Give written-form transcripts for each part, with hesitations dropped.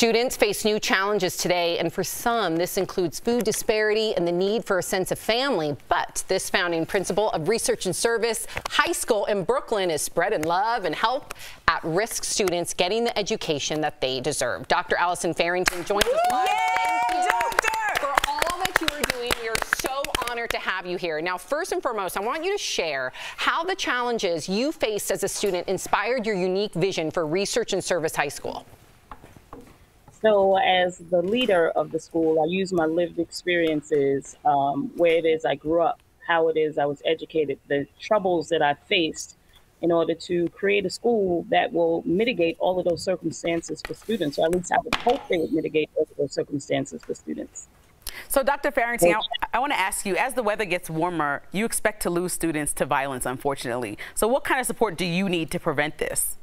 Students face new challenges today, and for some, this includes food disparity and the need for a sense of family. But this founding principal of Research and Service High School in Brooklyn is spreading love and help at-risk students getting the education that they deserve. Dr. Allison Farrington joins us live. Yay, doctor! For all that you are doing. We are so honored to have you here. Now, first and foremost, I want you to share how the challenges you faced as a student inspired your unique vision for Research and Service High School. So as the leader of the school, I use my lived experiences, where it is I grew up, how it is I was educated, the troubles that I faced in order to create a school that will mitigate all of those circumstances for students, or at least I would hope they would mitigate all of those circumstances for students. So Dr. Farrington, I want to ask you, as the weather gets warmer, you expect to lose students to violence, unfortunately. So what kind of support do you need to prevent this?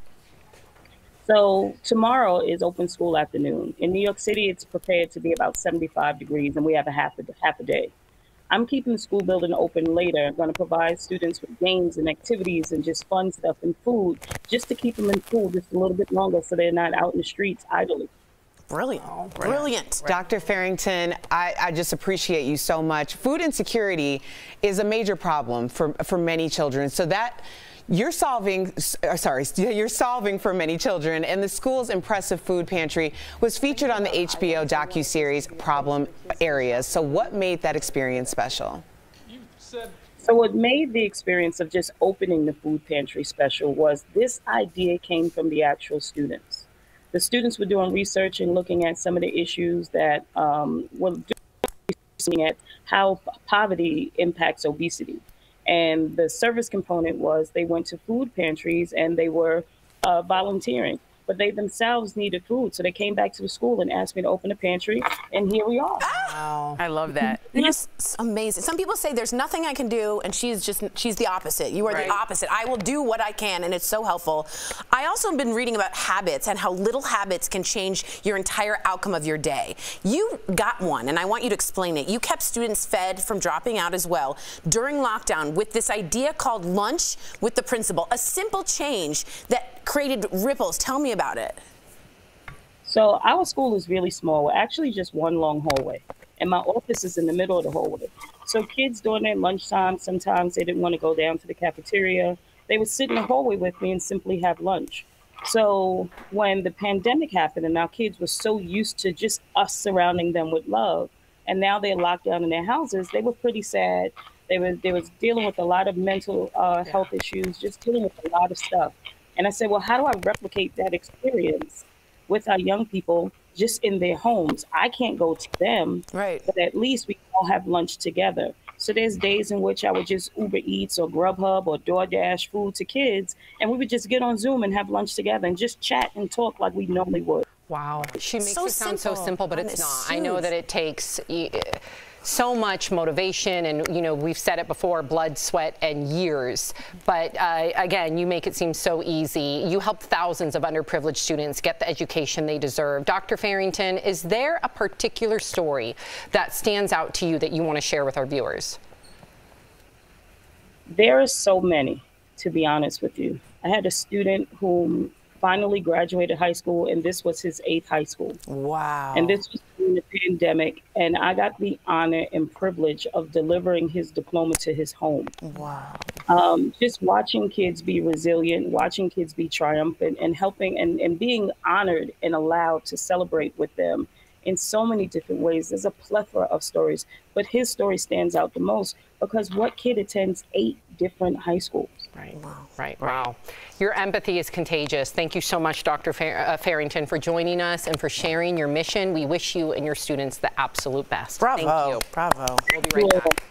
So tomorrow is open school afternoon. In New York City, it's prepared to be about 75 degrees, and we have a half a day. I'm keeping the school building open later. I'm going to provide students with games and activities and just fun stuff and food, just to keep them in school just a little bit longer so they're not out in the streets idly. Brilliant. Oh, brilliant. Dr. Farrington, I just appreciate you so much. Food insecurity is a major problem for many children. So that you're solving for many children, and the school's impressive food pantry was featured on the HBO docuseries Problem Areas. So what made that experience special? So what made the experience of just opening the food pantry special was this idea came from the actual students. The students were doing research and looking at some of the issues that were looking at how poverty impacts obesity. And the service component was they went to food pantries and they were volunteering, but they themselves needed food. So they came back to the school and asked me to open a pantry, and here we are. Wow. I love that. It's amazing. Some people say there's nothing I can do, and she's the opposite. You are the opposite. I will do what I can, and it's so helpful. I also have been reading about habits and how little habits can change your entire outcome of your day. You got one, and I want you to explain it. You kept students fed from dropping out as well during lockdown with this idea called lunch with the principal, a simple change that created ripples. Tell me about it. So our school is really small. We're actually just one long hallway, and my office is in the middle of the hallway. So kids during their lunchtime, sometimes they didn't want to go down to the cafeteria. They would sit in the hallway with me and simply have lunch. So when the pandemic happened and our kids were so used to just us surrounding them with love, and now they're locked down in their houses, they were pretty sad. They was dealing with a lot of mental health issues, just dealing with a lot of stuff. And I said, well, how do I replicate that experience with our young people just in their homes? I can't go to them, but at least we all have lunch together. So there's days in which I would just Uber Eats or Grubhub or DoorDash food to kids, and we would just get on Zoom and have lunch together and just chat and talk like we normally would. Wow. She makes it sound so simple, but it's not. I know that it takes so much motivation, and we've said it before, blood, sweat, and years. But again, you make it seem so easy. You help thousands of underprivileged students get the education they deserve. Dr. Farrington, is there a particular story that stands out to you that you want to share with our viewers? There are so many, to be honest with you. I had a student who finally graduated high school, and this was his 8th high school. Wow. And this was during the pandemic, and I got the honor and privilege of delivering his diploma to his home. Wow. Just watching kids be resilient, watching kids be triumphant, and helping and being honored and allowed to celebrate with them in so many different ways. There's a plethora of stories, but his story stands out the most because what kid attends 8 different high schools? Wow. Your empathy is contagious. Thank you so much, Dr. Farrington, for joining us and for sharing your mission. We wish you and your students the absolute best. Bravo. Thank you. Bravo. We'll be right back.